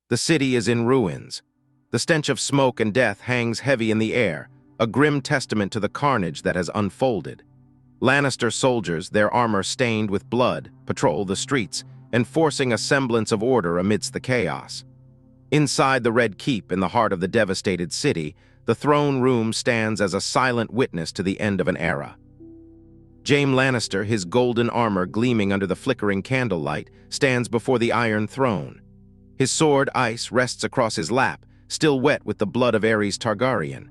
The city is in ruins. The stench of smoke and death hangs heavy in the air, a grim testament to the carnage that has unfolded. Lannister soldiers, their armor stained with blood, patrol the streets, enforcing a semblance of order amidst the chaos. Inside the Red Keep, in the heart of the devastated city, the throne room stands as a silent witness to the end of an era. Jaime Lannister, his golden armor gleaming under the flickering candlelight, stands before the Iron Throne. His sword, Ice, rests across his lap, still wet with the blood of Aerys Targaryen.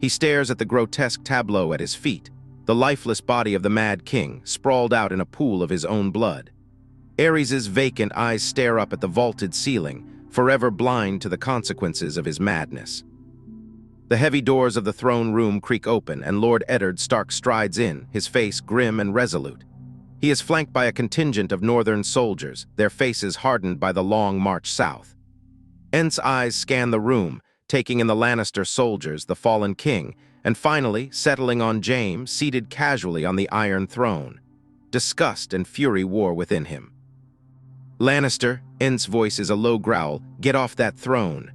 He stares at the grotesque tableau at his feet, the lifeless body of the Mad King, sprawled out in a pool of his own blood. Aerys's vacant eyes stare up at the vaulted ceiling, forever blind to the consequences of his madness. The heavy doors of the throne room creak open, and Lord Eddard Stark strides in, his face grim and resolute. He is flanked by a contingent of northern soldiers, their faces hardened by the long march south. Ent's eyes scan the room, taking in the Lannister soldiers, the fallen king, and finally settling on Jaime, seated casually on the Iron Throne. Disgust and fury war within him. "Lannister," Ent's voice is a low growl, "get off that throne."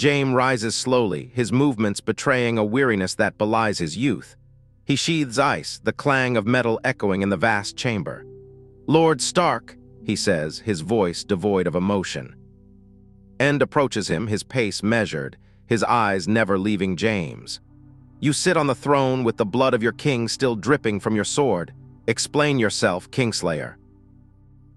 Jaime rises slowly, his movements betraying a weariness that belies his youth. He sheathes Ice, the clang of metal echoing in the vast chamber. "Lord Stark," he says, his voice devoid of emotion. End approaches him, his pace measured, his eyes never leaving Jaime's. "You sit on the throne with the blood of your king still dripping from your sword. Explain yourself, Kingslayer."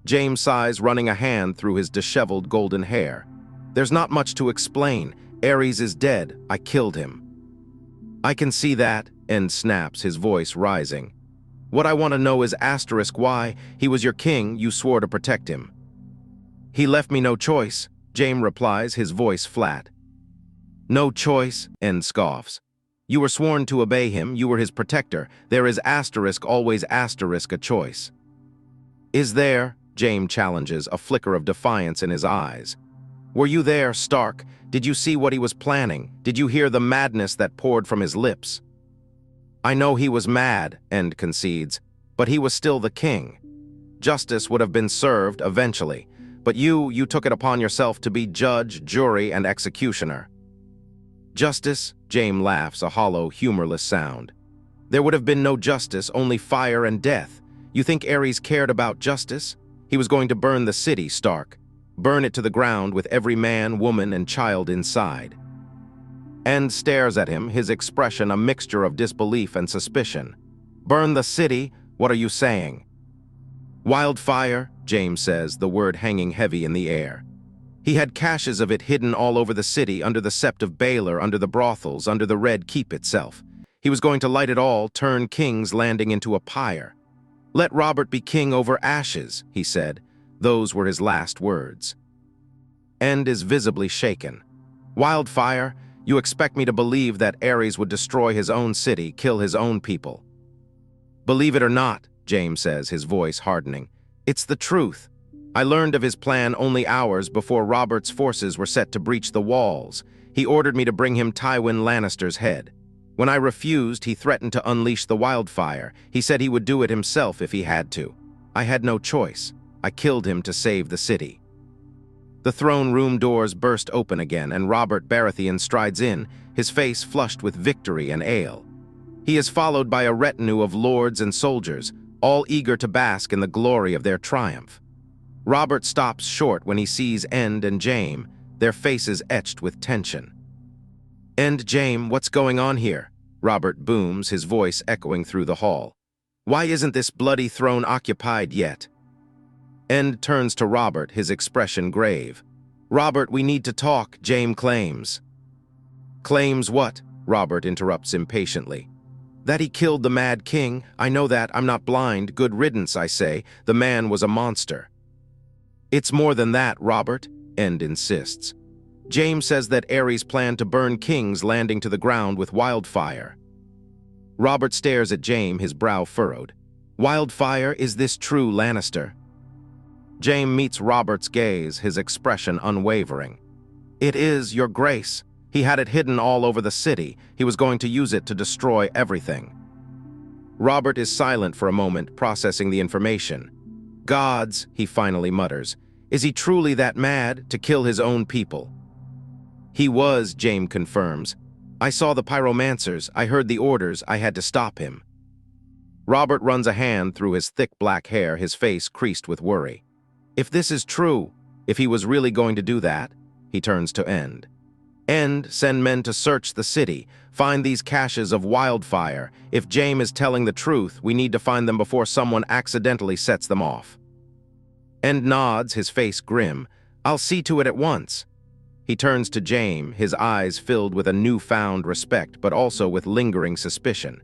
Jaime sighs, running a hand through his disheveled golden hair. "There's not much to explain. Aerys is dead. I killed him." "I can see that," End snaps, his voice rising. "What I want to know is why. He was your king, you swore to protect him." "He left me no choice," Jaime replies, his voice flat. "No choice," End scoffs. "You were sworn to obey him, you were his protector. There is always a choice." "Is there?" Jaime challenges, a flicker of defiance in his eyes. "Were you there, Stark? Did you see what he was planning? Did you hear the madness that poured from his lips?" "I know he was mad," End concedes, "but he was still the king. Justice would have been served eventually, but you took it upon yourself to be judge, jury, and executioner." "Justice?" Jaime laughs, a hollow, humorless sound. "There would have been no justice, only fire and death. You think Aerys cared about justice? He was going to burn the city, Stark. Burn it to the ground with every man, woman, and child inside." End stares at him, his expression a mixture of disbelief and suspicion. "Burn the city? What are you saying?" "Wildfire," Jaime says, the word hanging heavy in the air. He had caches of it hidden all over the city, under the Sept of Baelor, under the brothels, under the Red Keep itself. He was going to light it all, turn King's Landing into a pyre. "Let Robert be king over ashes," he said. Those were his last words. End is visibly shaken. "Wildfire? You expect me to believe that Aerys would destroy his own city, kill his own people?" "Believe it or not," Jaime says, his voice hardening, "it's the truth. I learned of his plan only hours before Robert's forces were set to breach the walls. He ordered me to bring him Tywin Lannister's head. When I refused, he threatened to unleash the wildfire. He said he would do it himself if he had to. I had no choice. I killed him to save the city." The throne room doors burst open again, and Robert Baratheon strides in, his face flushed with victory and ale. He is followed by a retinue of lords and soldiers, all eager to bask in the glory of their triumph. Robert stops short when he sees End and Jaime, their faces etched with tension. "End, Jaime, what's going on here?" Robert booms, his voice echoing through the hall. "Why isn't this bloody throne occupied yet?" End turns to Robert, his expression grave. "Robert, we need to talk," Jaime claims. "Claims what?" Robert interrupts impatiently. "That he killed the Mad King. I know that, I'm not blind. Good riddance, I say. The man was a monster." "It's more than that, Robert," End insists. "Jaime says that Aerys planned to burn King's Landing to the ground with wildfire." Robert stares at Jaime, his brow furrowed. "Wildfire? Is this true, Lannister?" Jaime meets Robert's gaze, his expression unwavering. "It is, Your Grace. He had it hidden all over the city. He was going to use it to destroy everything." Robert is silent for a moment, processing the information. "Gods," he finally mutters. Is he truly that mad to kill his own people? He was, Jaime confirms. I saw the pyromancers, I heard the orders, I had to stop him. Robert runs a hand through his thick black hair, his face creased with worry. If this is true, if he was really going to do that, he turns to End. End, send men to search the city, find these caches of wildfire. If Jaime is telling the truth, we need to find them before someone accidentally sets them off. End nods, his face grim. I'll see to it at once. He turns to Jaime, his eyes filled with a newfound respect, but also with lingering suspicion.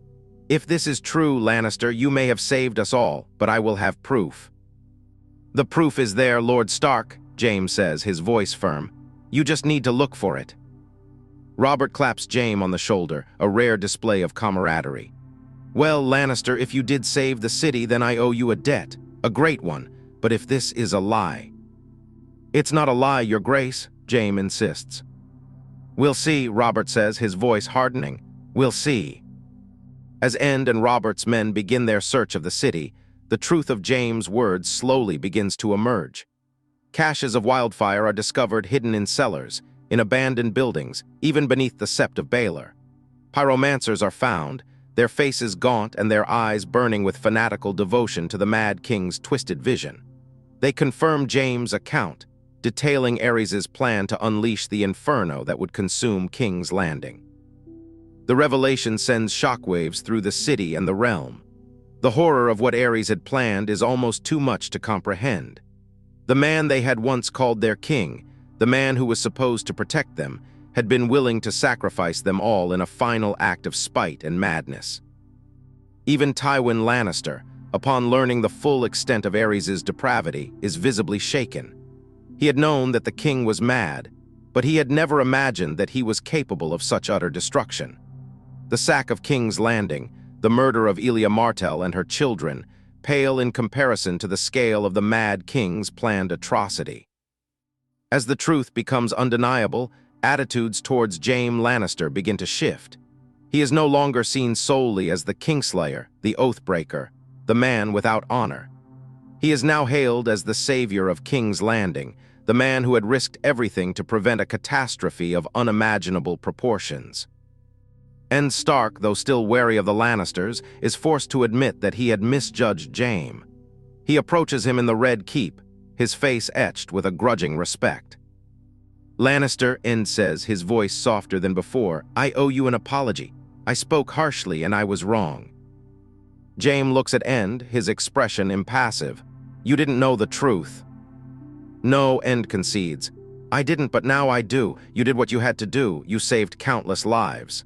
If this is true, Lannister, you may have saved us all, but I will have proof. The proof is there, Lord Stark, Jaime says, his voice firm. You just need to look for it. Robert claps Jaime on the shoulder, a rare display of camaraderie. Well, Lannister, if you did save the city, then I owe you a debt, a great one, but if this is a lie. It's not a lie, Your Grace, Jaime insists. We'll see, Robert says, his voice hardening. We'll see. As End and Robert's men begin their search of the city, the truth of Jaime's words slowly begins to emerge. Caches of wildfire are discovered hidden in cellars, in abandoned buildings, even beneath the Sept of Baelor. Pyromancers are found, their faces gaunt and their eyes burning with fanatical devotion to the Mad King's twisted vision. They confirm Jaime's account, detailing Aerys' plan to unleash the inferno that would consume King's Landing. The revelation sends shockwaves through the city and the realm. The horror of what Aerys had planned is almost too much to comprehend. The man they had once called their king, the man who was supposed to protect them, had been willing to sacrifice them all in a final act of spite and madness. Even Tywin Lannister, upon learning the full extent of Aerys' depravity, is visibly shaken. He had known that the king was mad, but he had never imagined that he was capable of such utter destruction. The sack of King's Landing, the murder of Elia Martell and her children, pale in comparison to the scale of the Mad King's planned atrocity. As the truth becomes undeniable, attitudes towards Jaime Lannister begin to shift. He is no longer seen solely as the Kingslayer, the Oathbreaker, the man without honor. He is now hailed as the savior of King's Landing, the man who had risked everything to prevent a catastrophe of unimaginable proportions. Ned Stark, though still wary of the Lannisters, is forced to admit that he had misjudged Jaime. He approaches him in the Red Keep, his face etched with a grudging respect. Lannister, Ned says, his voice softer than before, I owe you an apology. I spoke harshly and I was wrong. Jaime looks at Ned, his expression impassive. You didn't know the truth. No, Ned concedes. I didn't, but now I do. You did what you had to do. You saved countless lives.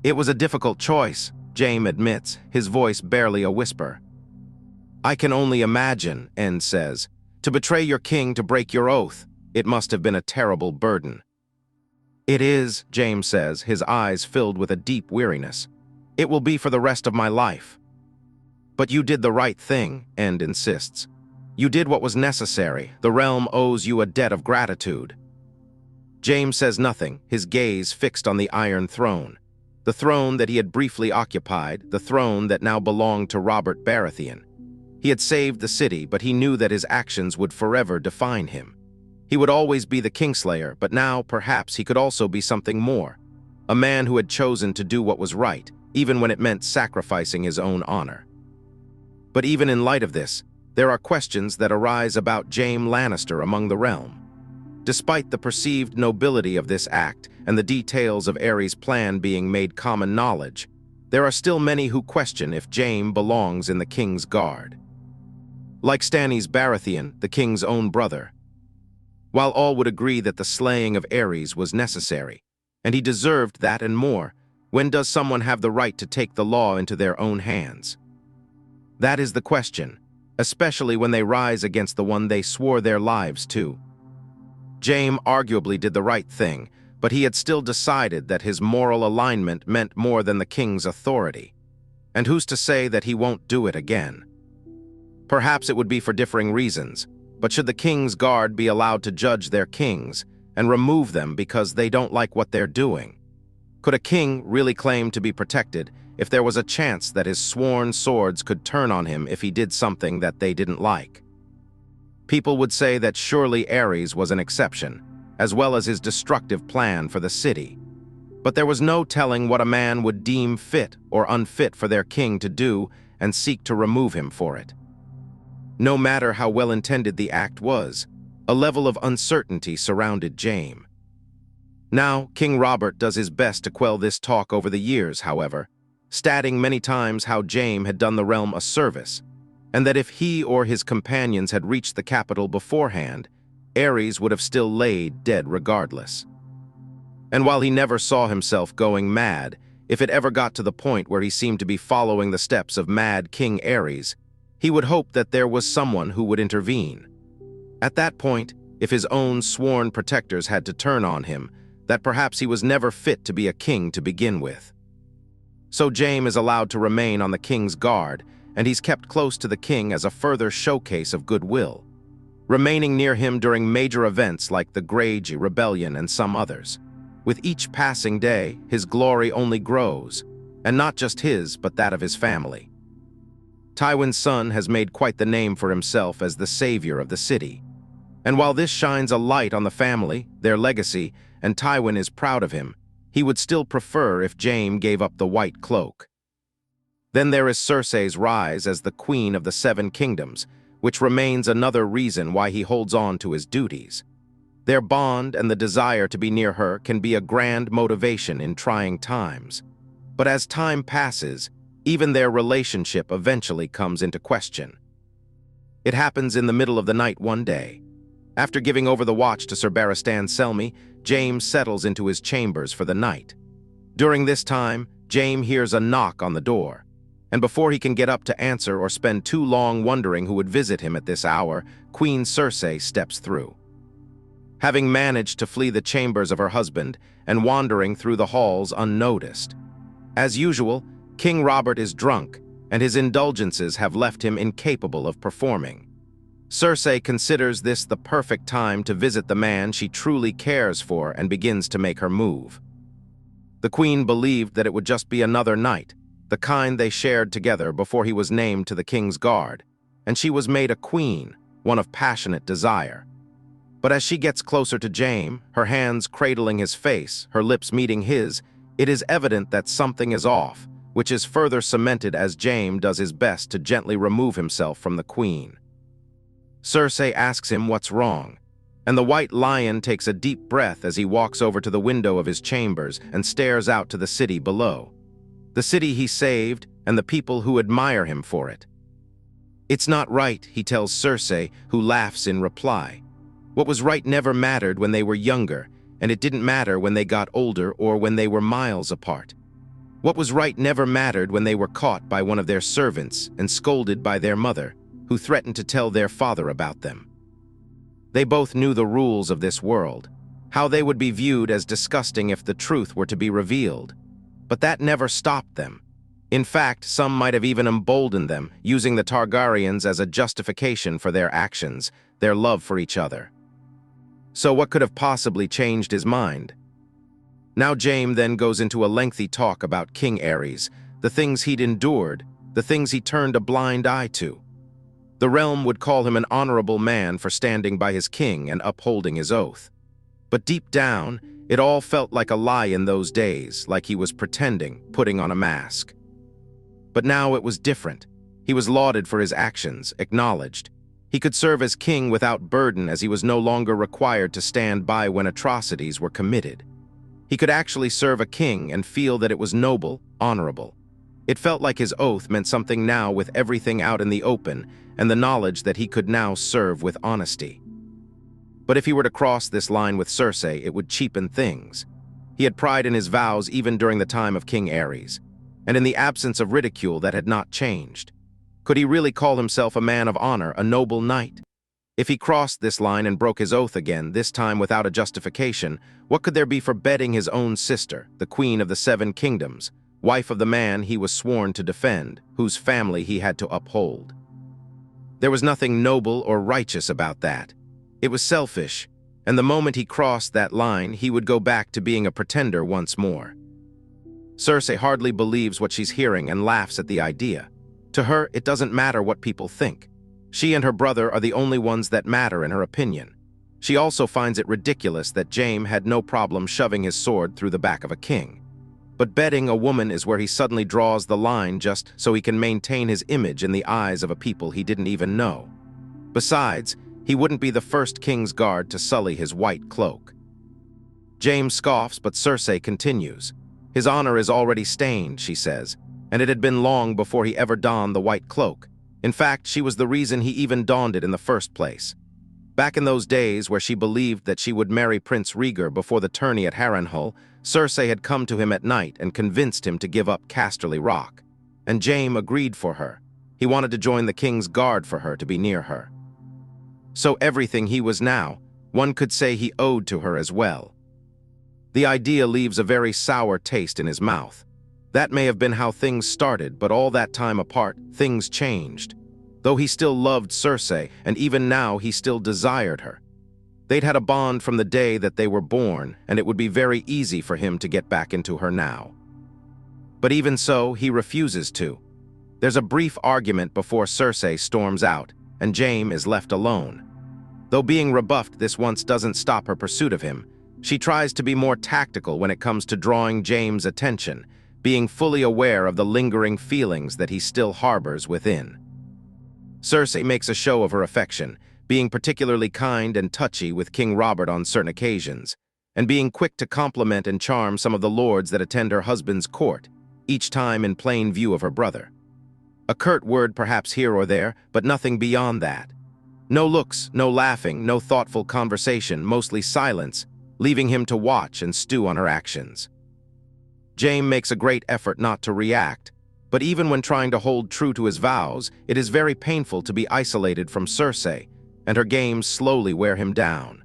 It was a difficult choice, Jaime admits, his voice barely a whisper. I can only imagine, Ned says. To betray your king, to break your oath, it must have been a terrible burden. It is, Jaime says, his eyes filled with a deep weariness. It will be for the rest of my life. But you did the right thing, Ned insists. You did what was necessary. The realm owes you a debt of gratitude. Jaime says nothing, his gaze fixed on the Iron Throne. The throne that he had briefly occupied, the throne that now belonged to Robert Baratheon. He had saved the city, but he knew that his actions would forever define him. He would always be the Kingslayer, but now, perhaps, he could also be something more. A man who had chosen to do what was right, even when it meant sacrificing his own honor. But even in light of this, there are questions that arise about Jaime Lannister among the realm. Despite the perceived nobility of this act and the details of Aerys' plan being made common knowledge, there are still many who question if Jaime belongs in the king's guard. Like Stannis Baratheon, the king's own brother. While all would agree that the slaying of Aerys was necessary, and he deserved that and more, when does someone have the right to take the law into their own hands? That is the question, especially when they rise against the one they swore their lives to. Jaime arguably did the right thing, but he had still decided that his moral alignment meant more than the king's authority. And who's to say that he won't do it again? Perhaps it would be for differing reasons, but should the king's guard be allowed to judge their kings and remove them because they don't like what they're doing? Could a king really claim to be protected if there was a chance that his sworn swords could turn on him if he did something that they didn't like? People would say that surely Aerys was an exception, as well as his destructive plan for the city. But there was no telling what a man would deem fit or unfit for their king to do and seek to remove him for it. No matter how well-intended the act was, a level of uncertainty surrounded Jaime. Now, King Robert does his best to quell this talk over the years, however, stating many times how Jaime had done the realm a service, and that if he or his companions had reached the capital beforehand, Aerys would have still laid dead regardless. And while he never saw himself going mad, if it ever got to the point where he seemed to be following the steps of mad King Aerys, he would hope that there was someone who would intervene. At that point, if his own sworn protectors had to turn on him, that perhaps he was never fit to be a king to begin with. So Jaime is allowed to remain on the king's guard, and he's kept close to the king as a further showcase of goodwill, remaining near him during major events like the Greyjoy Rebellion and some others. With each passing day, his glory only grows, and not just his, but that of his family. Tywin's son has made quite the name for himself as the savior of the city. And while this shines a light on the family, their legacy, and Tywin is proud of him, he would still prefer if Jaime gave up the White Cloak. Then there is Cersei's rise as the Queen of the Seven Kingdoms, which remains another reason why he holds on to his duties. Their bond and the desire to be near her can be a grand motivation in trying times. But as time passes, even their relationship eventually comes into question. It happens in the middle of the night one day. After giving over the watch to Sir Barristan Selmy, Jaime settles into his chambers for the night. During this time, Jaime hears a knock on the door, and before he can get up to answer or spend too long wondering who would visit him at this hour, Queen Cersei steps through. Having managed to flee the chambers of her husband and wandering through the halls unnoticed. As usual, King Robert is drunk, and his indulgences have left him incapable of performing. Cersei considers this the perfect time to visit the man she truly cares for and begins to make her move. The queen believed that it would just be another night, the kind they shared together before he was named to the king's guard, and she was made a queen, one of passionate desire. But as she gets closer to Jaime, her hands cradling his face, her lips meeting his, it is evident that something is off, which is further cemented as Jaime does his best to gently remove himself from the queen. Cersei asks him what's wrong, and the White Lion takes a deep breath as he walks over to the window of his chambers and stares out to the city below. The city he saved and the people who admire him for it. It's not right, he tells Cersei, who laughs in reply. What was right never mattered when they were younger, and it didn't matter when they got older or when they were miles apart. What was right never mattered when they were caught by one of their servants and scolded by their mother, who threatened to tell their father about them. They both knew the rules of this world, how they would be viewed as disgusting if the truth were to be revealed. But that never stopped them. In fact, some might have even emboldened them, using the Targaryens as a justification for their actions, their love for each other. So what could have possibly changed his mind? Now Jaime then goes into a lengthy talk about King Aerys, the things he'd endured, the things he turned a blind eye to. The realm would call him an honorable man for standing by his king and upholding his oath. But deep down, it all felt like a lie in those days, like he was pretending, putting on a mask. But now it was different. He was lauded for his actions, acknowledged. He could serve as king without burden as he was no longer required to stand by when atrocities were committed. He could actually serve a king and feel that it was noble, honorable. It felt like his oath meant something now with everything out in the open and the knowledge that he could now serve with honesty. But if he were to cross this line with Cersei, it would cheapen things. He had pride in his vows even during the time of King Aerys, and in the absence of ridicule that had not changed. Could he really call himself a man of honor, a noble knight? If he crossed this line and broke his oath again, this time without a justification, what could there be for bedding his own sister, the Queen of the Seven Kingdoms, wife of the man he was sworn to defend, whose family he had to uphold? There was nothing noble or righteous about that. It was selfish, and the moment he crossed that line, he would go back to being a pretender once more. Cersei hardly believes what she's hearing and laughs at the idea. To her, it doesn't matter what people think. She and her brother are the only ones that matter in her opinion. She also finds it ridiculous that Jaime had no problem shoving his sword through the back of a king. But bedding a woman is where he suddenly draws the line just so he can maintain his image in the eyes of a people he didn't even know. Besides, he wouldn't be the first king's guard to sully his white cloak. Jaime scoffs, but Cersei continues. His honor is already stained, she says, and it had been long before he ever donned the white cloak. In fact, she was the reason he even donned it in the first place. Back in those days where she believed that she would marry Prince Rhaegar before the tourney at Harrenhal, Cersei had come to him at night and convinced him to give up Casterly Rock. And Jaime agreed for her. He wanted to join the king's guard for her to be near her. So everything he was now, one could say he owed to her as well. The idea leaves a very sour taste in his mouth. That may have been how things started, but all that time apart, things changed. Though he still loved Cersei, and even now he still desired her. They'd had a bond from the day that they were born, and it would be very easy for him to get back into her now. But even so, he refuses to. There's a brief argument before Cersei storms out, and Jaime is left alone. Though being rebuffed this once doesn't stop her pursuit of him, she tries to be more tactical when it comes to drawing Jaime's attention, being fully aware of the lingering feelings that he still harbors within. Cersei makes a show of her affection, being particularly kind and touchy with King Robert on certain occasions, and being quick to compliment and charm some of the lords that attend her husband's court, each time in plain view of her brother. A curt word perhaps here or there, but nothing beyond that. No looks, no laughing, no thoughtful conversation, mostly silence, leaving him to watch and stew on her actions. Jaime makes a great effort not to react, but even when trying to hold true to his vows, it is very painful to be isolated from Cersei, and her games slowly wear him down.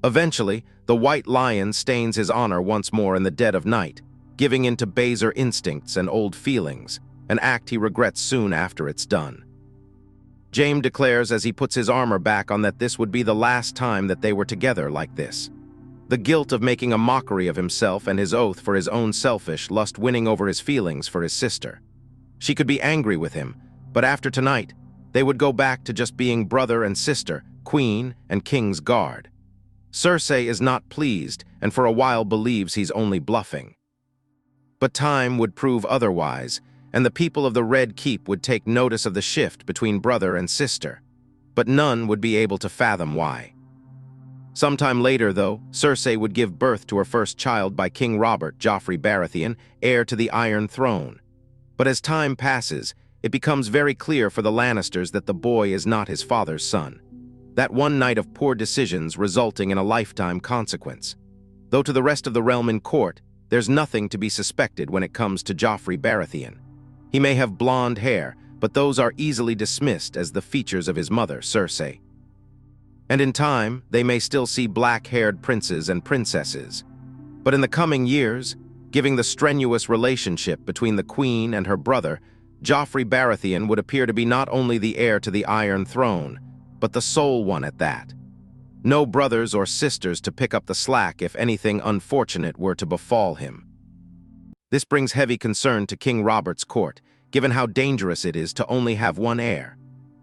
Eventually, the White Lion stains his honor once more in the dead of night, giving in to baser instincts and old feelings, an act he regrets soon after it's done. Jaime declares as he puts his armor back on that this would be the last time that they were together like this. The guilt of making a mockery of himself and his oath for his own selfish lust winning over his feelings for his sister. She could be angry with him, but after tonight, they would go back to just being brother and sister, queen and king's guard. Cersei is not pleased and for a while believes he's only bluffing. But time would prove otherwise, and the people of the Red Keep would take notice of the shift between brother and sister. But none would be able to fathom why. Sometime later, though, Cersei would give birth to her first child by King Robert, Joffrey Baratheon, heir to the Iron Throne. But as time passes, it becomes very clear for the Lannisters that the boy is not his father's son. That one night of poor decisions resulting in a lifetime consequence. Though to the rest of the realm in court, there's nothing to be suspected when it comes to Joffrey Baratheon. He may have blonde hair, but those are easily dismissed as the features of his mother, Cersei. And in time, they may still see black-haired princes and princesses. But in the coming years, given the strenuous relationship between the queen and her brother, Joffrey Baratheon would appear to be not only the heir to the Iron Throne, but the sole one at that. No brothers or sisters to pick up the slack if anything unfortunate were to befall him. This brings heavy concern to King Robert's court, given how dangerous it is to only have one heir.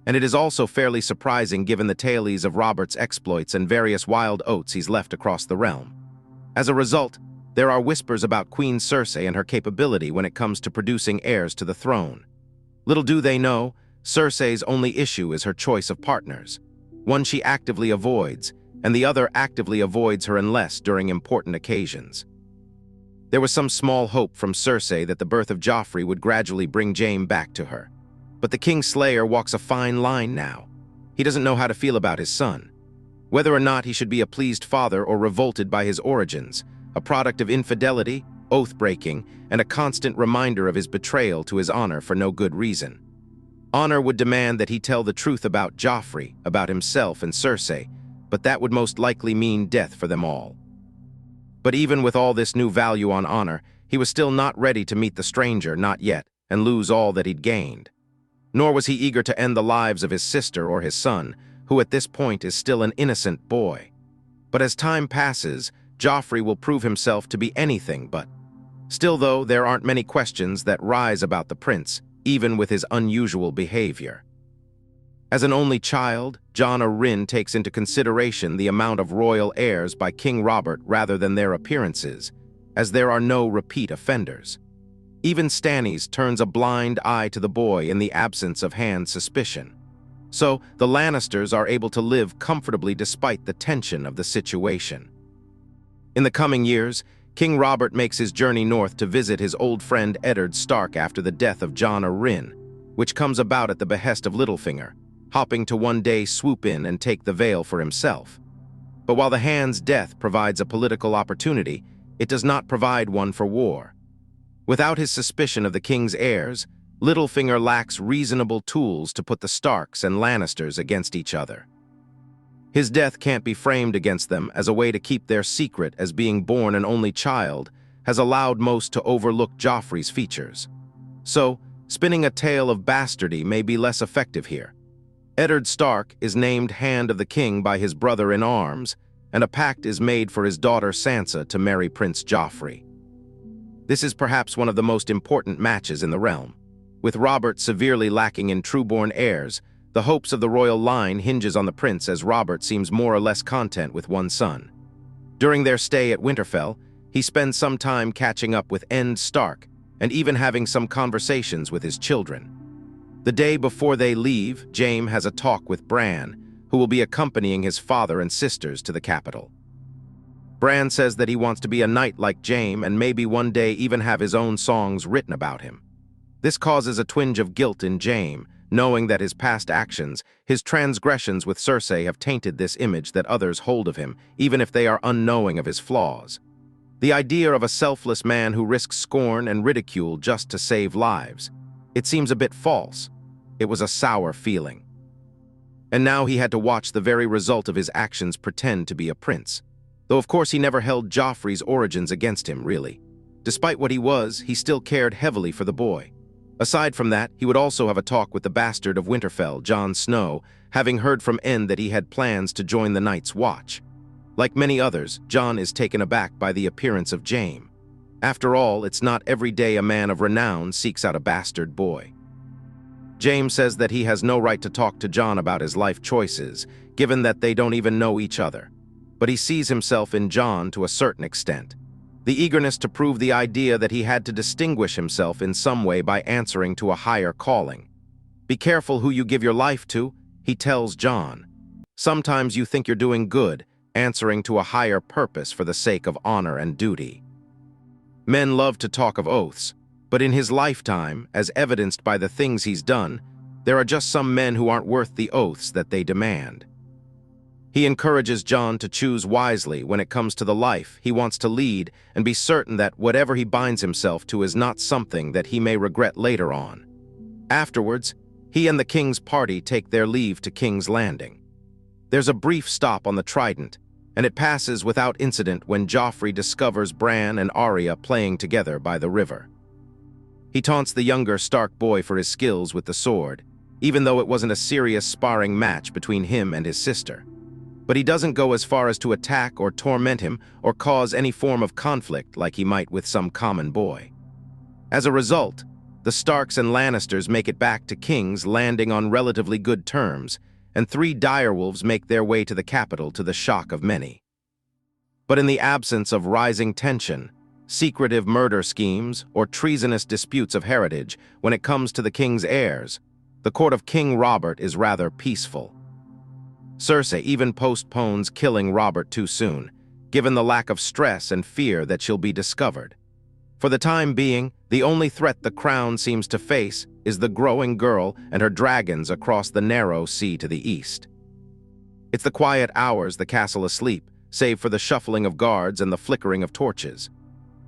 And it is also fairly surprising given the tales of Robert's exploits and various wild oats he's left across the realm. As a result, there are whispers about Queen Cersei and her capability when it comes to producing heirs to the throne. Little do they know, Cersei's only issue is her choice of partners. One she actively avoids, and the other actively avoids her unless during important occasions. There was some small hope from Cersei that the birth of Joffrey would gradually bring Jaime back to her. But the Kingslayer walks a fine line now. He doesn't know how to feel about his son. Whether or not he should be a pleased father or revolted by his origins, a product of infidelity, oath-breaking, and a constant reminder of his betrayal to his honor for no good reason. Honor would demand that he tell the truth about Joffrey, about himself and Cersei, but that would most likely mean death for them all. But even with all this new value on honor, he was still not ready to meet the stranger, not yet, and lose all that he'd gained. Nor was he eager to end the lives of his sister or his son, who at this point is still an innocent boy. But as time passes, Joffrey will prove himself to be anything but. Still though, there aren't many questions that rise about the prince, even with his unusual behavior. As an only child, Jon Arryn takes into consideration the amount of royal heirs by King Robert rather than their appearances, as there are no repeat offenders. Even Stannis turns a blind eye to the boy in the absence of hand suspicion. So, the Lannisters are able to live comfortably despite the tension of the situation. In the coming years, King Robert makes his journey north to visit his old friend Eddard Stark after the death of Jon Arryn, which comes about at the behest of Littlefinger, hoping to one day swoop in and take the veil for himself. But while the Hand's death provides a political opportunity, it does not provide one for war. Without his suspicion of the king's heirs, Littlefinger lacks reasonable tools to put the Starks and Lannisters against each other. His death can't be framed against them as a way to keep their secret as being born an only child has allowed most to overlook Joffrey's features. So, spinning a tale of bastardy may be less effective here. Eddard Stark is named Hand of the King by his brother-in-arms, and a pact is made for his daughter Sansa to marry Prince Joffrey. This is perhaps one of the most important matches in the realm. With Robert severely lacking in true-born heirs, the hopes of the royal line hinges on the prince as Robert seems more or less content with one son. During their stay at Winterfell, he spends some time catching up with Ned Stark and even having some conversations with his children. The day before they leave, Jaime has a talk with Bran, who will be accompanying his father and sisters to the capital. Bran says that he wants to be a knight like Jaime and maybe one day even have his own songs written about him. This causes a twinge of guilt in Jaime, knowing that his past actions, his transgressions with Cersei have tainted this image that others hold of him, even if they are unknowing of his flaws. The idea of a selfless man who risks scorn and ridicule just to save lives. It seems a bit false. It was a sour feeling. And now he had to watch the very result of his actions pretend to be a prince. Though of course he never held Joffrey's origins against him, really. Despite what he was, he still cared heavily for the boy. Aside from that, he would also have a talk with the bastard of Winterfell, Jon Snow, having heard from Ned that he had plans to join the Night's Watch. Like many others, Jon is taken aback by the appearance of Jaime. After all, it's not every day a man of renown seeks out a bastard boy. Jaime says that he has no right to talk to Jon about his life choices, given that they don't even know each other. But he sees himself in Jon to a certain extent. The eagerness to prove the idea that he had to distinguish himself in some way by answering to a higher calling. Be careful who you give your life to, he tells Jon. Sometimes you think you're doing good, answering to a higher purpose for the sake of honor and duty. Men love to talk of oaths, but in his lifetime, as evidenced by the things he's done, there are just some men who aren't worth the oaths that they demand. He encourages Jon to choose wisely when it comes to the life he wants to lead and be certain that whatever he binds himself to is not something that he may regret later on. Afterwards, he and the king's party take their leave to King's Landing. There's a brief stop on the Trident, and it passes without incident when Joffrey discovers Bran and Arya playing together by the river. He taunts the younger Stark boy for his skills with the sword, even though it wasn't a serious sparring match between him and his sister. But he doesn't go as far as to attack or torment him or cause any form of conflict like he might with some common boy. As a result, the Starks and Lannisters make it back to King's Landing on relatively good terms, and 3 direwolves make their way to the capital to the shock of many. But in the absence of rising tension, secretive murder schemes, or treasonous disputes of heritage when it comes to the king's heirs, the court of King Robert is rather peaceful. Cersei even postpones killing Robert too soon, given the lack of stress and fear that she'll be discovered. For the time being, the only threat the crown seems to face is the growing girl and her dragons across the narrow sea to the east. It's the quiet hours the castle asleep, save for the shuffling of guards and the flickering of torches.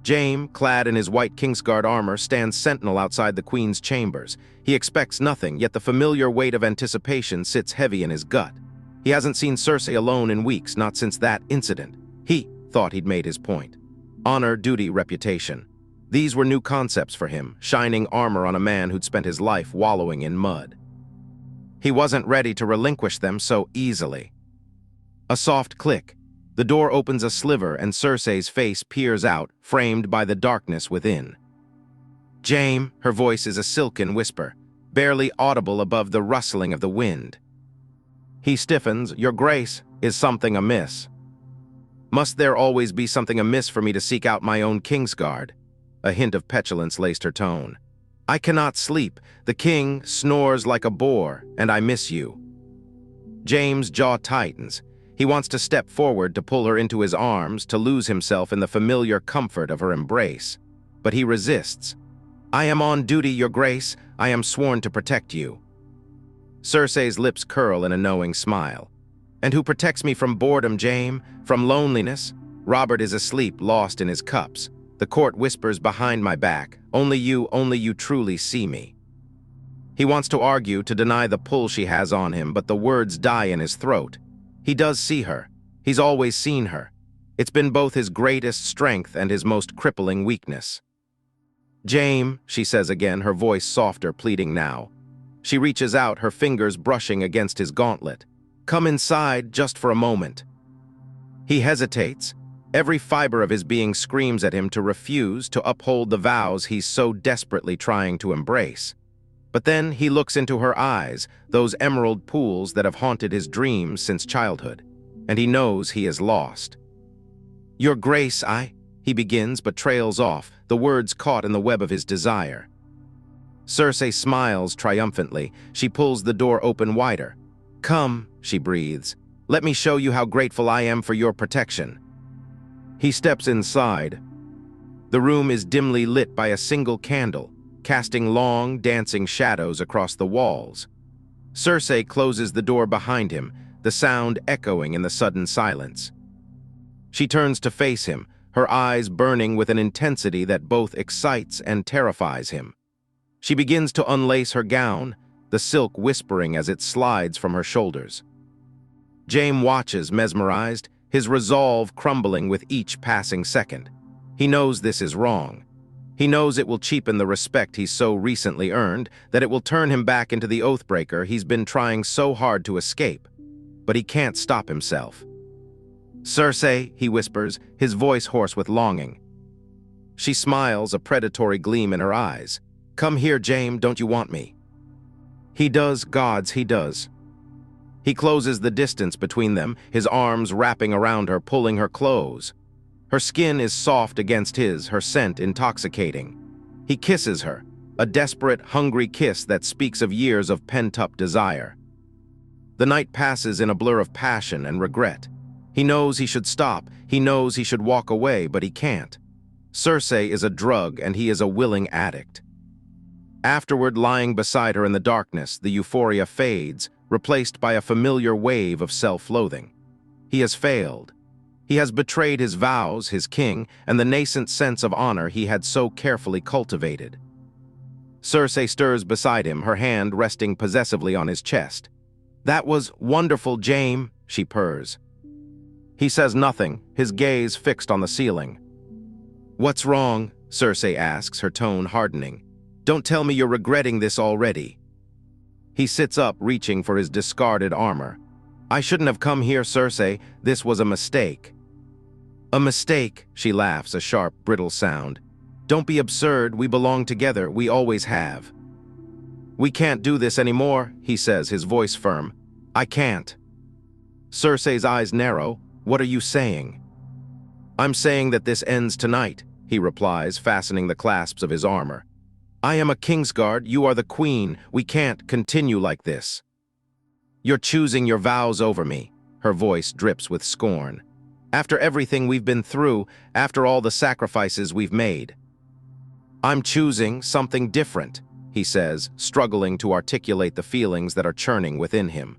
Jaime, clad in his white Kingsguard armor, stands sentinel outside the Queen's chambers. He expects nothing, yet the familiar weight of anticipation sits heavy in his gut. He hasn't seen Cersei alone in weeks, not since that incident. He thought he'd made his point. Honor, duty, reputation. These were new concepts for him, shining armor on a man who'd spent his life wallowing in mud. He wasn't ready to relinquish them so easily. A soft click. The door opens a sliver and Cersei's face peers out, framed by the darkness within. Jaime, her voice is a silken whisper, barely audible above the rustling of the wind. He stiffens. Your grace, is something amiss? Must there always be something amiss for me to seek out my own Kingsguard? A hint of petulance laced her tone. I cannot sleep. The king snores like a boar, and I miss you. James' jaw tightens. He wants to step forward to pull her into his arms, to lose himself in the familiar comfort of her embrace. But he resists. I am on duty, your grace. I am sworn to protect you. Cersei's lips curl in a knowing smile. And who protects me from boredom, Jaime? From loneliness? Robert is asleep, lost in his cups. The court whispers behind my back, only you truly see me. He wants to argue, to deny the pull she has on him, but the words die in his throat. He does see her. He's always seen her. It's been both his greatest strength and his most crippling weakness. Jaime, she says again, her voice softer, pleading now. She reaches out, her fingers brushing against his gauntlet. Come inside, just for a moment. He hesitates. Every fiber of his being screams at him to refuse to uphold the vows he's so desperately trying to embrace. But then he looks into her eyes, those emerald pools that have haunted his dreams since childhood, and he knows he is lost. Your grace, he begins but trails off, the words caught in the web of his desire. Cersei smiles triumphantly. She pulls the door open wider. Come, she breathes. Let me show you how grateful I am for your protection. He steps inside. The room is dimly lit by a single candle, casting long, dancing shadows across the walls. Cersei closes the door behind him, the sound echoing in the sudden silence. She turns to face him, her eyes burning with an intensity that both excites and terrifies him. She begins to unlace her gown, the silk whispering as it slides from her shoulders. Jaime watches, mesmerized, his resolve crumbling with each passing second. He knows this is wrong. He knows it will cheapen the respect he's so recently earned, that it will turn him back into the oathbreaker he's been trying so hard to escape. But he can't stop himself. Cersei, he whispers, his voice hoarse with longing. She smiles, a predatory gleam in her eyes. Come here, Jaime, don't you want me? He does, gods, he does. He closes the distance between them, his arms wrapping around her, pulling her close. Her skin is soft against his, her scent intoxicating. He kisses her, a desperate, hungry kiss that speaks of years of pent-up desire. The night passes in a blur of passion and regret. He knows he should stop, he knows he should walk away, but he can't. Cersei is a drug and he is a willing addict. Afterward, lying beside her in the darkness, the euphoria fades, replaced by a familiar wave of self-loathing. He has failed. He has betrayed his vows, his king, and the nascent sense of honor he had so carefully cultivated. Cersei stirs beside him, her hand resting possessively on his chest. That was wonderful, Jaime, she purrs. He says nothing, his gaze fixed on the ceiling. What's wrong? Cersei asks, her tone hardening. Don't tell me you're regretting this already. He sits up, reaching for his discarded armor. I shouldn't have come here, Cersei. This was a mistake. A mistake, she laughs, a sharp, brittle sound. Don't be absurd, we belong together, we always have. We can't do this anymore, he says, his voice firm. I can't. Cersei's eyes narrow. What are you saying? I'm saying that this ends tonight, he replies, fastening the clasps of his armor. I am a Kingsguard, you are the queen, we can't continue like this. You're choosing your vows over me, her voice drips with scorn. After everything we've been through, after all the sacrifices we've made. I'm choosing something different, he says, struggling to articulate the feelings that are churning within him.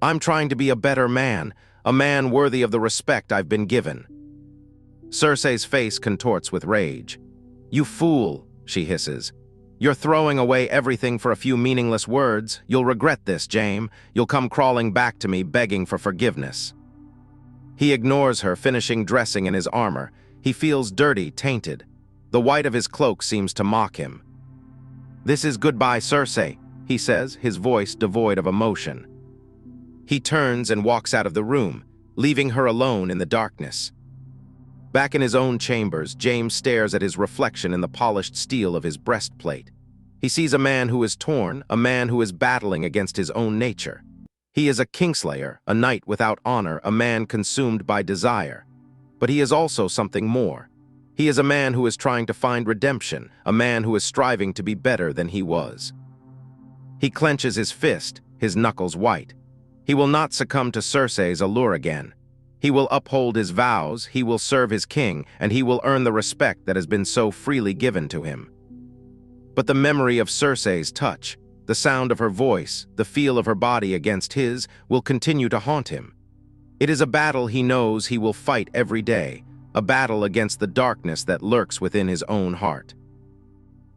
I'm trying to be a better man, a man worthy of the respect I've been given. Cersei's face contorts with rage. You fool, she hisses. You're throwing away everything for a few meaningless words. You'll regret this, Jaime. You'll come crawling back to me begging for forgiveness. He ignores her, finishing dressing in his armor. He feels dirty, tainted. The white of his cloak seems to mock him. This is goodbye, Cersei, he says, his voice devoid of emotion. He turns and walks out of the room, leaving her alone in the darkness. Back in his own chambers, Jaime stares at his reflection in the polished steel of his breastplate. He sees a man who is torn, a man who is battling against his own nature. He is a Kingslayer, a knight without honor, a man consumed by desire. But he is also something more. He is a man who is trying to find redemption, a man who is striving to be better than he was. He clenches his fist, his knuckles white. He will not succumb to Cersei's allure again. He will uphold his vows, he will serve his king, and he will earn the respect that has been so freely given to him. But the memory of Cersei's touch, the sound of her voice, the feel of her body against his, will continue to haunt him. It is a battle he knows he will fight every day, a battle against the darkness that lurks within his own heart.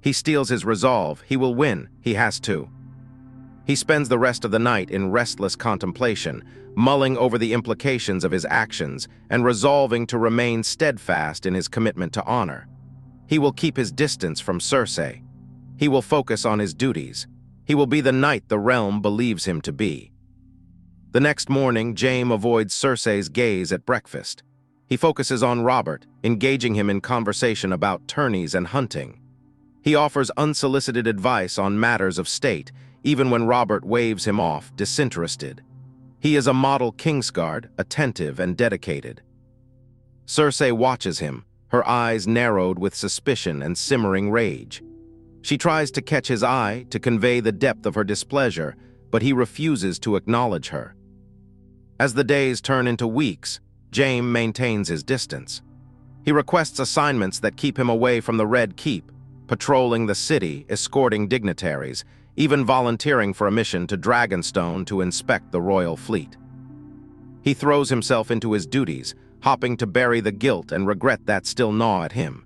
He steels his resolve, he will win, he has to. He spends the rest of the night in restless contemplation, mulling over the implications of his actions and resolving to remain steadfast in his commitment to honor. He will keep his distance from Cersei. He will focus on his duties. He will be the knight the realm believes him to be. The next morning, Jaime avoids Cersei's gaze at breakfast. He focuses on Robert, engaging him in conversation about tourneys and hunting. He offers unsolicited advice on matters of state, even when Robert waves him off, disinterested. He is a model Kingsguard, attentive and dedicated. Cersei watches him, her eyes narrowed with suspicion and simmering rage. She tries to catch his eye, to convey the depth of her displeasure, but he refuses to acknowledge her. As the days turn into weeks, Jaime maintains his distance. He requests assignments that keep him away from the Red Keep, patrolling the city, escorting dignitaries, even volunteering for a mission to Dragonstone to inspect the royal fleet. He throws himself into his duties, hoping to bury the guilt and regret that still gnaw at him.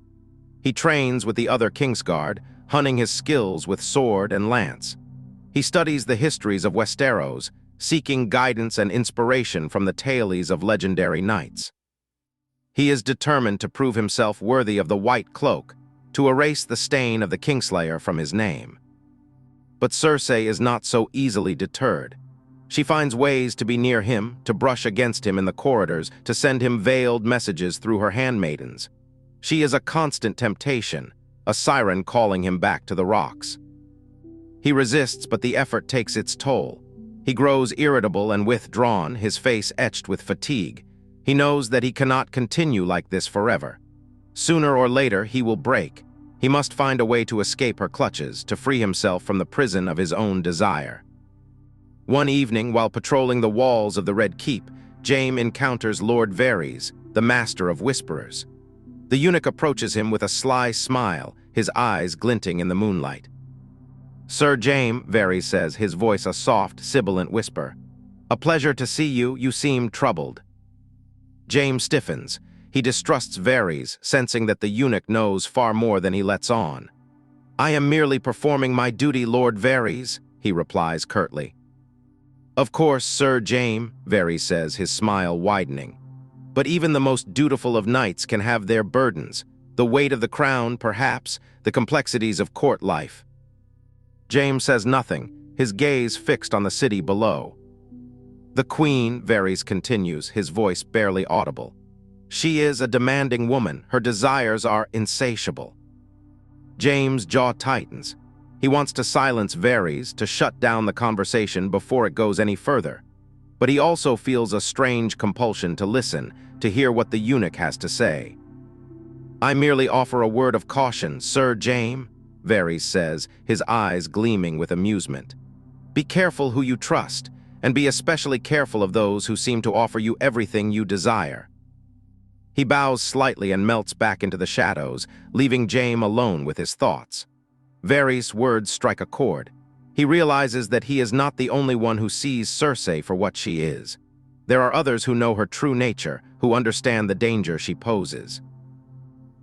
He trains with the other Kingsguard, honing his skills with sword and lance. He studies the histories of Westeros, seeking guidance and inspiration from the tales of legendary knights. He is determined to prove himself worthy of the White Cloak, to erase the stain of the Kingslayer from his name. But Cersei is not so easily deterred. She finds ways to be near him, to brush against him in the corridors, to send him veiled messages through her handmaidens. She is a constant temptation, a siren calling him back to the rocks. He resists, but the effort takes its toll. He grows irritable and withdrawn, his face etched with fatigue. He knows that he cannot continue like this forever. Sooner or later, he will break. He must find a way to escape her clutches, to free himself from the prison of his own desire. One evening, while patrolling the walls of the Red Keep, Jaime encounters Lord Varys, the master of whisperers. The eunuch approaches him with a sly smile, his eyes glinting in the moonlight. "Sir Jaime," Varys says, his voice a soft, sibilant whisper. "A pleasure to see you. You seem troubled." Jaime stiffens. He distrusts Varys, sensing that the eunuch knows far more than he lets on. "I am merely performing my duty, Lord Varys," he replies curtly. "Of course, Sir Jaime," Varys says, his smile widening. "But even the most dutiful of knights can have their burdens, the weight of the crown, perhaps, the complexities of court life." Jaime says nothing, his gaze fixed on the city below. "The Queen," Varys continues, his voice barely audible. "She is a demanding woman. Her desires are insatiable." Jaime's jaw tightens. He wants to silence Varys, to shut down the conversation before it goes any further. But he also feels a strange compulsion to listen, to hear what the eunuch has to say. "I merely offer a word of caution, Sir Jaime," Varys says, his eyes gleaming with amusement. "Be careful who you trust, and be especially careful of those who seem to offer you everything you desire." He bows slightly and melts back into the shadows, leaving Jaime alone with his thoughts. Varys' words strike a chord. He realizes that he is not the only one who sees Cersei for what she is. There are others who know her true nature, who understand the danger she poses.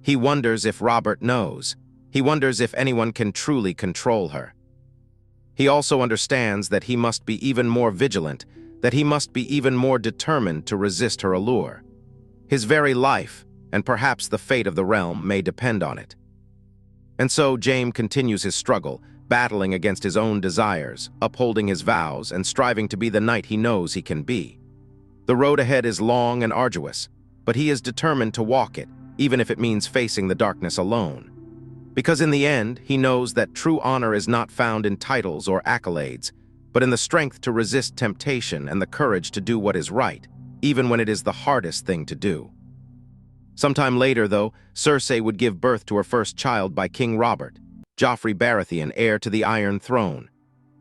He wonders if Robert knows. He wonders if anyone can truly control her. He also understands that he must be even more vigilant, that he must be even more determined to resist her allure. His very life, and perhaps the fate of the realm, may depend on it. And so Jaime continues his struggle, battling against his own desires, upholding his vows, and striving to be the knight he knows he can be. The road ahead is long and arduous, but he is determined to walk it, even if it means facing the darkness alone. Because in the end, he knows that true honor is not found in titles or accolades, but in the strength to resist temptation and the courage to do what is right, even when it is the hardest thing to do. Sometime later, though, Cersei would give birth to her first child by King Robert, Joffrey Baratheon, heir to the Iron Throne.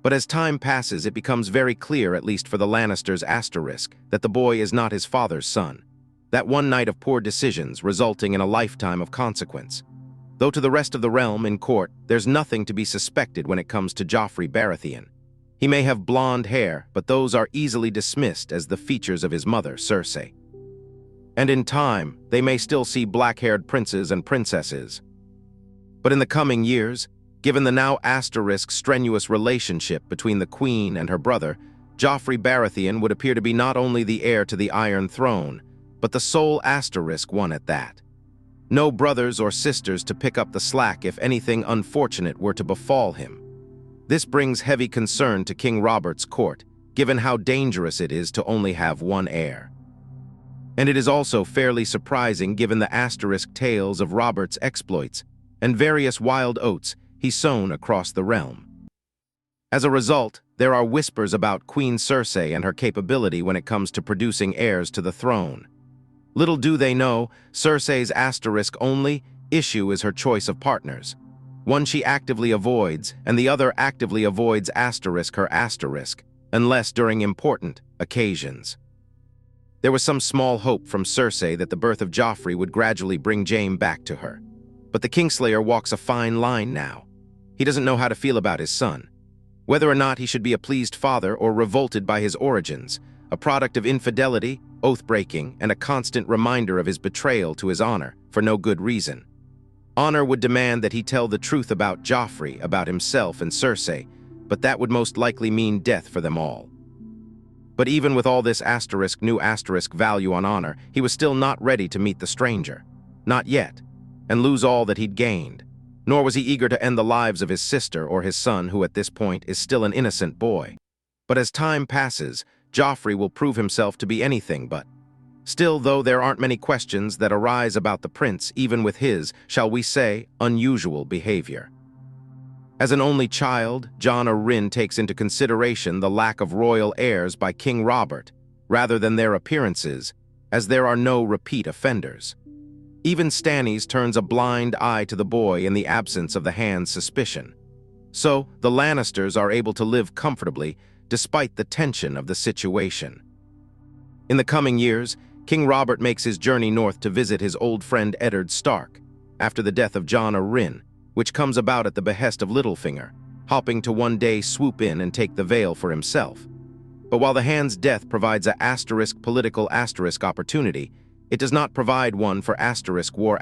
But as time passes, it becomes very clear, at least for the Lannisters', that the boy is not his father's son. That one night of poor decisions resulting in a lifetime of consequence. Though to the rest of the realm in court, there's nothing to be suspected when it comes to Joffrey Baratheon. He may have blonde hair, but those are easily dismissed as the features of his mother, Cersei. And in time, they may still see black-haired princes and princesses. But in the coming years, given the now strenuous relationship between the queen and her brother, Joffrey Baratheon would appear to be not only the heir to the Iron Throne, but the sole one at that. No brothers or sisters to pick up the slack if anything unfortunate were to befall him. This brings heavy concern to King Robert's court, given how dangerous it is to only have one heir. And it is also fairly surprising given the tales of Robert's exploits and various wild oats he's sown across the realm. As a result, there are whispers about Queen Cersei and her capability when it comes to producing heirs to the throne. Little do they know, Cersei's only issue is her choice of partners. One she actively avoids, and the other actively avoids her unless during important occasions. There was some small hope from Cersei that the birth of Joffrey would gradually bring Jaime back to her. But the Kingslayer walks a fine line now. He doesn't know how to feel about his son. Whether or not he should be a pleased father or revolted by his origins, a product of infidelity, oath-breaking, and a constant reminder of his betrayal to his honor, for no good reason. Honor would demand that he tell the truth about Joffrey, about himself and Cersei, but that would most likely mean death for them all. But even with all this new value on honor, he was still not ready to meet the stranger. Not yet, and lose all that he'd gained. Nor was he eager to end the lives of his sister or his son, who at this point is still an innocent boy. But as time passes, Joffrey will prove himself to be anything but. Still, though, there aren't many questions that arise about the prince, even with his, shall we say, unusual behavior. As an only child, Jon Arryn takes into consideration the lack of royal heirs by King Robert, rather than their appearances, as there are no repeat offenders. Even Stannis turns a blind eye to the boy in the absence of the Hand's suspicion. So, the Lannisters are able to live comfortably, despite the tension of the situation. In the coming years, King Robert makes his journey north to visit his old friend Eddard Stark, after the death of Jon Arryn, which comes about at the behest of Littlefinger, hoping to one day swoop in and take the veil for himself. But while the Hand's death provides a political opportunity, it does not provide one for war.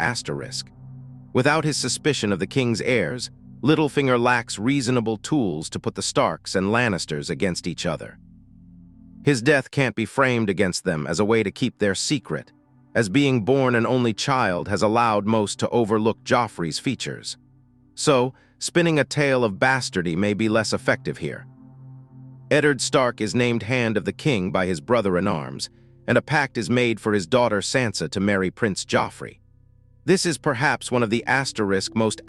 Without his suspicion of the king's heirs, Littlefinger lacks reasonable tools to put the Starks and Lannisters against each other. His death can't be framed against them as a way to keep their secret, as being born an only child has allowed most to overlook Joffrey's features. So, spinning a tale of bastardy may be less effective here. Eddard Stark is named Hand of the King by his brother-in-arms, and a pact is made for his daughter Sansa to marry Prince Joffrey. This is perhaps one of the most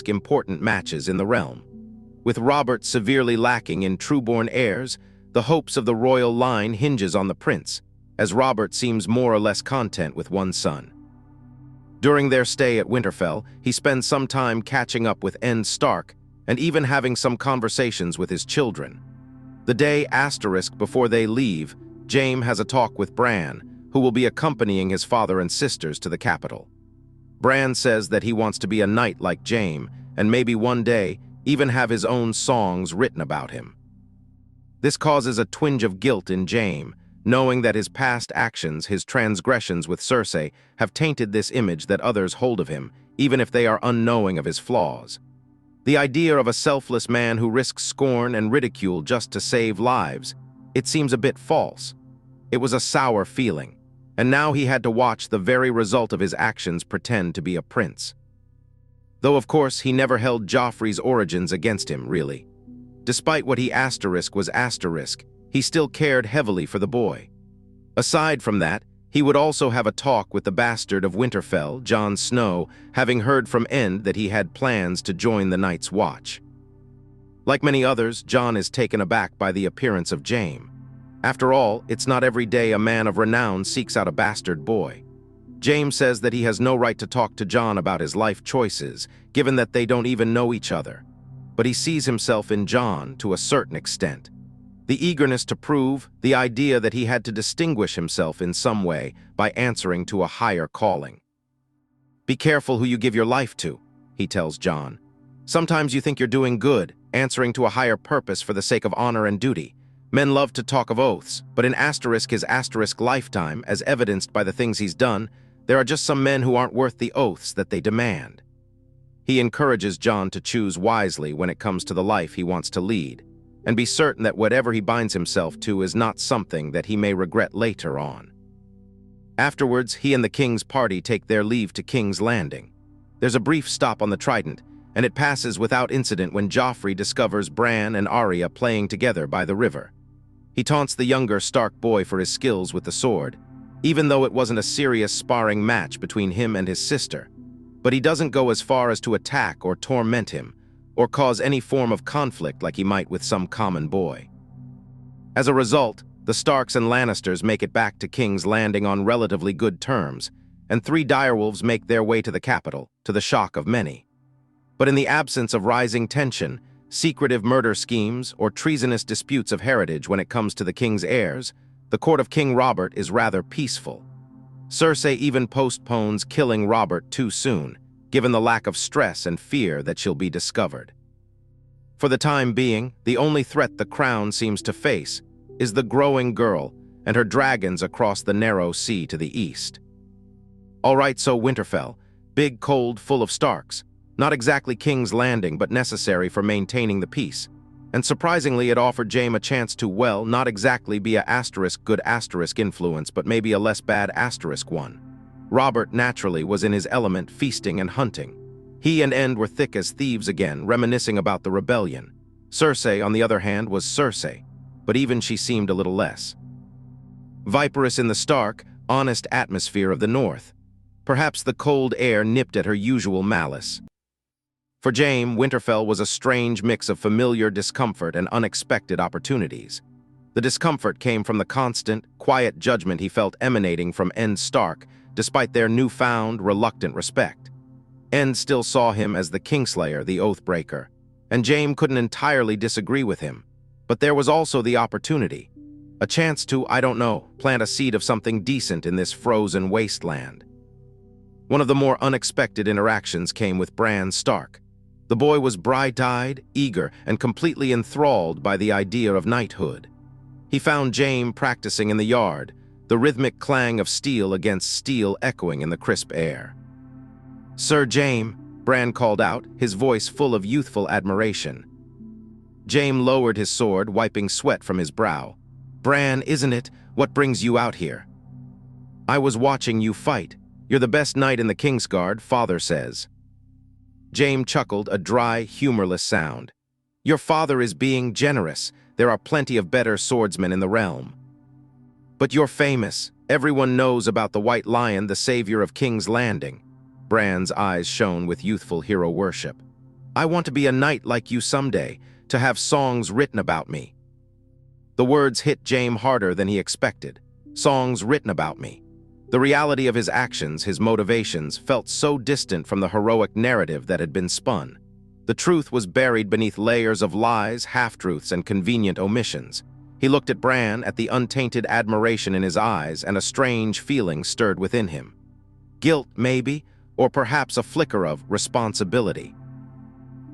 important matches in the realm. With Robert severely lacking in true-born heirs, the hopes of the royal line hinges on the prince, as Robert seems more or less content with one son. During their stay at Winterfell, he spends some time catching up with Ned Stark and even having some conversations with his children. The day before they leave, Jaime has a talk with Bran, who will be accompanying his father and sisters to the capital. Bran says that he wants to be a knight like Jaime, and maybe one day even have his own songs written about him. This causes a twinge of guilt in Jaime, knowing that his past actions, his transgressions with Cersei, have tainted this image that others hold of him, even if they are unknowing of his flaws. The idea of a selfless man who risks scorn and ridicule just to save lives, it seems a bit false. It was a sour feeling, and now he had to watch the very result of his actions pretend to be a prince. Though of course he never held Joffrey's origins against him, really. Despite what he he still cared heavily for the boy. Aside from that, he would also have a talk with the bastard of Winterfell, Jon Snow, having heard from End that he had plans to join the Night's Watch. Like many others, Jon is taken aback by the appearance of Jaime. After all, it's not every day a man of renown seeks out a bastard boy. Jaime says that he has no right to talk to Jon about his life choices, given that they don't even know each other. But he sees himself in Jon to a certain extent. The eagerness to prove, the idea that he had to distinguish himself in some way by answering to a higher calling. "Be careful who you give your life to," he tells Jon. "Sometimes you think you're doing good, answering to a higher purpose for the sake of honor and duty. Men love to talk of oaths, but in his lifetime, as evidenced by the things he's done, there are just some men who aren't worth the oaths that they demand." He encourages Jon to choose wisely when it comes to the life he wants to lead, and be certain that whatever he binds himself to is not something that he may regret later on. Afterwards, he and the king's party take their leave to King's Landing. There's a brief stop on the Trident, and it passes without incident when Joffrey discovers Bran and Arya playing together by the river. He taunts the younger Stark boy for his skills with the sword, even though it wasn't a serious sparring match between him and his sister. But he doesn't go as far as to attack or torment him, or cause any form of conflict like he might with some common boy. As a result, the Starks and Lannisters make it back to King's Landing on relatively good terms, and 3 direwolves make their way to the capital, to the shock of many. But in the absence of rising tension, secretive murder schemes, or treasonous disputes of heritage when it comes to the king's heirs, the court of King Robert is rather peaceful. Cersei even postpones killing Robert too soon, given the lack of stress and fear that she'll be discovered. For the time being, the only threat the crown seems to face is the growing girl and her dragons across the narrow sea to the east. All right, so Winterfell, big, cold, full of Starks. Not exactly King's Landing, but necessary for maintaining the peace. And surprisingly, it offered Jaime a chance to, well, not exactly be a good influence, but maybe a less bad one. Robert, naturally, was in his element, feasting and hunting. He and End were thick as thieves again, reminiscing about the rebellion. Cersei, on the other hand, was Cersei, but even she seemed a little less. Viperous in the stark, honest atmosphere of the north. Perhaps the cold air nipped at her usual malice. For Jaime, Winterfell was a strange mix of familiar discomfort and unexpected opportunities. The discomfort came from the constant, quiet judgment he felt emanating from End Stark, despite their newfound, reluctant respect. End still saw him as the Kingslayer, the Oathbreaker, and Jaime couldn't entirely disagree with him. But there was also the opportunity. A chance to, I don't know, plant a seed of something decent in this frozen wasteland. One of the more unexpected interactions came with Bran Stark. The boy was bright-eyed, eager, and completely enthralled by the idea of knighthood. He found Jaime practicing in the yard, the rhythmic clang of steel against steel echoing in the crisp air. "Sir Jaime," Bran called out, his voice full of youthful admiration. Jaime lowered his sword, wiping sweat from his brow. "Bran, isn't it? What brings you out here?" "I was watching you fight. You're the best knight in the Kingsguard, Father says." Jaime chuckled, a dry, humorless sound. "Your father is being generous. There are plenty of better swordsmen in the realm." "But you're famous. Everyone knows about the White Lion, the savior of King's Landing." Bran's eyes shone with youthful hero worship. "I want to be a knight like you someday, to have songs written about me." The words hit Jaime harder than he expected. Songs written about me. The reality of his actions, his motivations, felt so distant from the heroic narrative that had been spun. The truth was buried beneath layers of lies, half-truths, and convenient omissions. He looked at Bran, at the untainted admiration in his eyes, and a strange feeling stirred within him. Guilt, maybe, or perhaps a flicker of responsibility.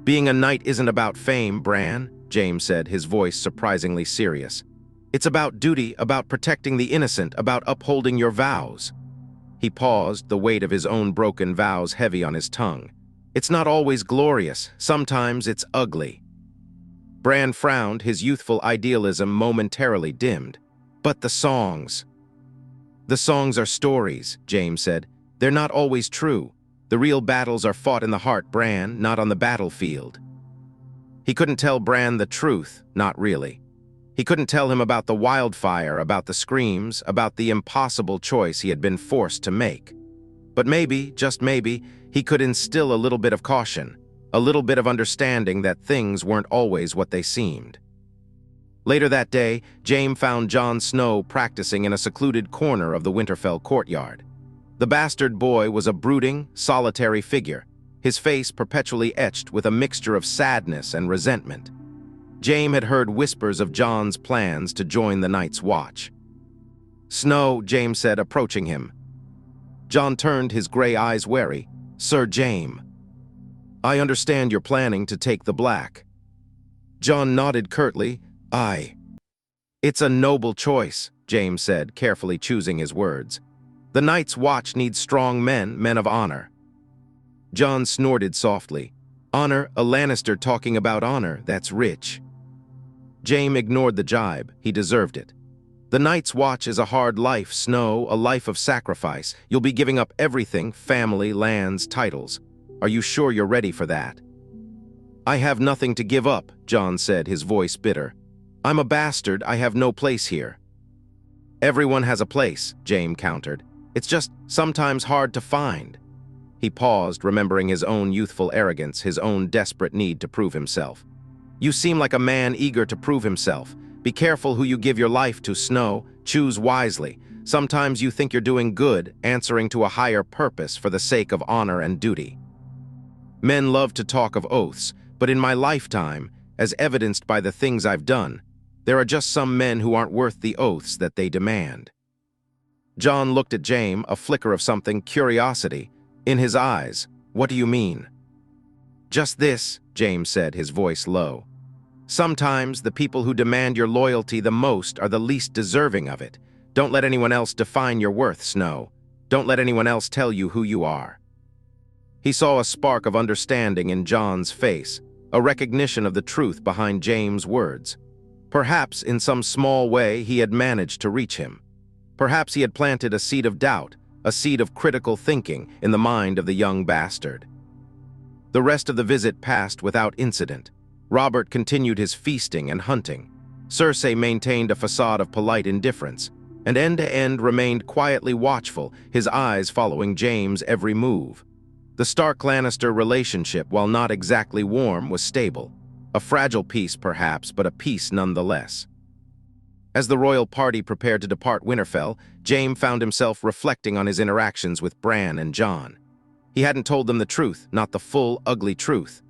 "Being a knight isn't about fame, Bran," Jaime said, his voice surprisingly serious. "It's about duty, about protecting the innocent, about upholding your vows." He paused, the weight of his own broken vows heavy on his tongue. "It's not always glorious. Sometimes it's ugly." Bran frowned, his youthful idealism momentarily dimmed. "But the songs." "The songs are stories," Jaime said. "They're not always true. The real battles are fought in the heart, Bran, not on the battlefield." He couldn't tell Bran the truth, not really. He couldn't tell him about the wildfire, about the screams, about the impossible choice he had been forced to make. But maybe, just maybe, he could instill a little bit of caution. a little bit of understanding that things weren't always what they seemed. Later that day, Jaime found Jon Snow practicing in a secluded corner of the Winterfell courtyard. The bastard boy was a brooding, solitary figure, his face perpetually etched with a mixture of sadness and resentment. Jaime had heard whispers of Jon's plans to join the Night's Watch. "Snow," Jaime said, approaching him. Jon turned, his gray eyes wary. "Sir Jaime, I understand you're planning to take the Black." Jon nodded curtly. "Aye." "It's a noble choice," Jaime said, carefully choosing his words. "The Night's Watch needs strong men, men of honor." Jon snorted softly. "Honor? A Lannister talking about honor, that's rich." Jaime ignored the jibe. He deserved it. "The Night's Watch is a hard life, Snow, a life of sacrifice. You'll be giving up everything, family, lands, titles. Are you sure you're ready for that?" "I have nothing to give up," Jon said, his voice bitter. "I'm a bastard, I have no place here." "Everyone has a place," Jaime countered. "It's just sometimes hard to find." He paused, remembering his own youthful arrogance, his own desperate need to prove himself. "You seem like a man eager to prove himself. Be careful who you give your life to, Snow. Choose wisely. Sometimes you think you're doing good, answering to a higher purpose for the sake of honor and duty." "Men love to talk of oaths, but in my lifetime, as evidenced by the things I've done, there are just some men who aren't worth the oaths that they demand." Jon looked at Jaime, a flicker of something, curiosity, in his eyes. "What do you mean?" "Just this," Jaime said, his voice low. "Sometimes the people who demand your loyalty the most are the least deserving of it. Don't let anyone else define your worth, Snow. Don't let anyone else tell you who you are." He saw a spark of understanding in Jon's face, a recognition of the truth behind Jaime's words. Perhaps in some small way he had managed to reach him. Perhaps he had planted a seed of doubt, a seed of critical thinking in the mind of the young bastard. The rest of the visit passed without incident. Robert continued his feasting and hunting. Cersei maintained a facade of polite indifference, and end-to-end remained quietly watchful, his eyes following Jaime's every move. The Stark-Lannister relationship, while not exactly warm, was stable. A fragile peace, perhaps, but a peace nonetheless. As the royal party prepared to depart Winterfell, Jaime found himself reflecting on his interactions with Bran and Jon. He hadn't told them the truth, not the full, ugly truth.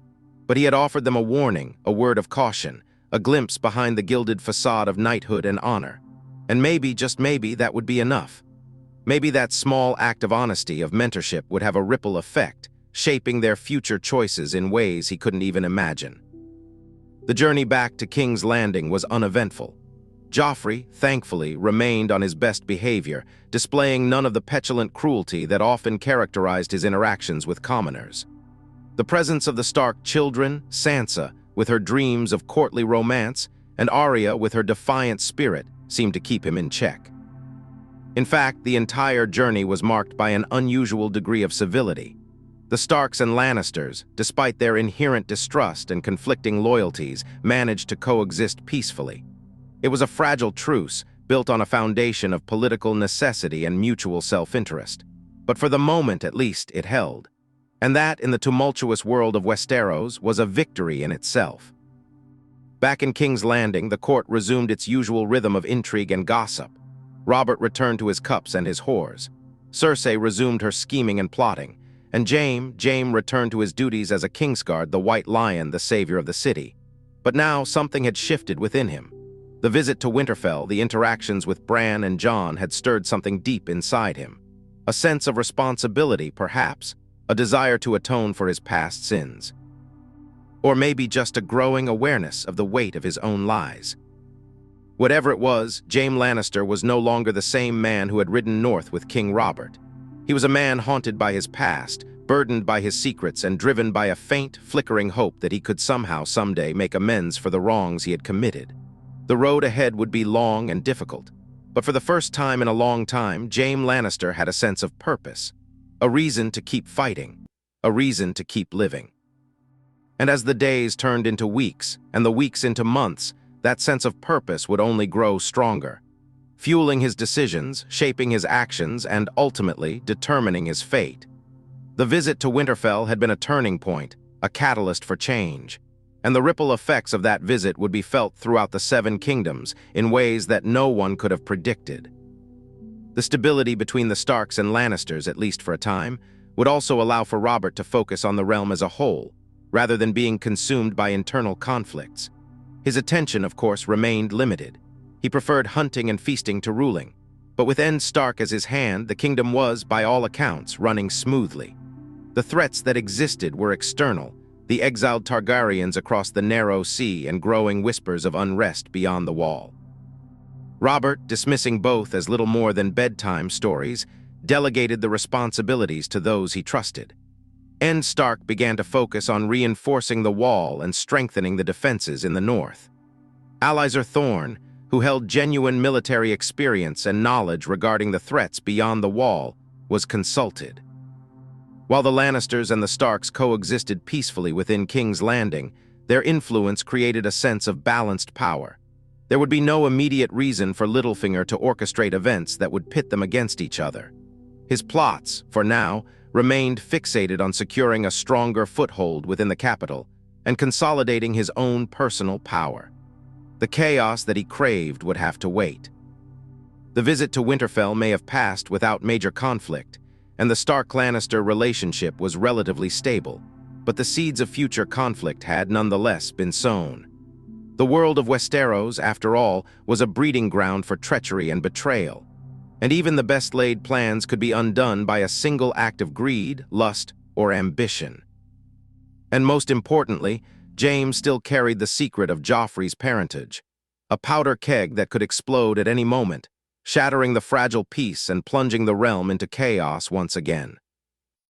But he had offered them a warning, a word of caution, a glimpse behind the gilded facade of knighthood and honor. And maybe, just maybe, that would be enough. Maybe that small act of honesty, of mentorship, would have a ripple effect, shaping their future choices in ways he couldn't even imagine. The journey back to King's Landing was uneventful. Joffrey, thankfully, remained on his best behavior, displaying none of the petulant cruelty that often characterized his interactions with commoners. The presence of the Stark children, Sansa, with her dreams of courtly romance, and Arya with her defiant spirit, seemed to keep him in check. In fact, the entire journey was marked by an unusual degree of civility. The Starks and Lannisters, despite their inherent distrust and conflicting loyalties, managed to coexist peacefully. It was a fragile truce, built on a foundation of political necessity and mutual self-interest. But for the moment, at least, it held. And that, in the tumultuous world of Westeros, was a victory in itself. Back in King's Landing, the court resumed its usual rhythm of intrigue and gossip. Robert returned to his cups and his whores. Cersei resumed her scheming and plotting. And Jaime returned to his duties as a Kingsguard, the White Lion, the savior of the city. But now something had shifted within him. The visit to Winterfell, the interactions with Bran and Jon had stirred something deep inside him. A sense of responsibility, perhaps, a desire to atone for his past sins. Or maybe just a growing awareness of the weight of his own lies. Whatever it was, Jaime Lannister was no longer the same man who had ridden north with King Robert. He was a man haunted by his past, burdened by his secrets, and driven by a faint, flickering hope that he could somehow, someday, make amends for the wrongs he had committed. The road ahead would be long and difficult, but for the first time in a long time, Jaime Lannister had a sense of purpose, a reason to keep fighting, a reason to keep living. And as the days turned into weeks, and the weeks into months, that sense of purpose would only grow stronger, fueling his decisions, shaping his actions, and ultimately determining his fate. The visit to Winterfell had been a turning point, a catalyst for change, and the ripple effects of that visit would be felt throughout the Seven Kingdoms in ways that no one could have predicted. The stability between the Starks and Lannisters, at least for a time, would also allow for Robert to focus on the realm as a whole, rather than being consumed by internal conflicts. His attention, of course, remained limited. He preferred hunting and feasting to ruling, but with Ned Stark as his hand, the kingdom was, by all accounts, running smoothly. The threats that existed were external, the exiled Targaryens across the narrow sea and growing whispers of unrest beyond the wall. Robert, dismissing both as little more than bedtime stories, delegated the responsibilities to those he trusted. Ned Stark began to focus on reinforcing the wall and strengthening the defenses in the north. Alliser Thorne, who held genuine military experience and knowledge regarding the threats beyond the wall, was consulted. While the Lannisters and the Starks coexisted peacefully within King's Landing, their influence created a sense of balanced power. There would be no immediate reason for Littlefinger to orchestrate events that would pit them against each other. His plots, for now, remained fixated on securing a stronger foothold within the capital and consolidating his own personal power. The chaos that he craved would have to wait. The visit to Winterfell may have passed without major conflict, and the Stark-Lannister relationship was relatively stable, but the seeds of future conflict had nonetheless been sown. The world of Westeros, after all, was a breeding ground for treachery and betrayal, and even the best-laid plans could be undone by a single act of greed, lust, or ambition. And most importantly, Jaime still carried the secret of Joffrey's parentage, a powder keg that could explode at any moment, shattering the fragile peace and plunging the realm into chaos once again.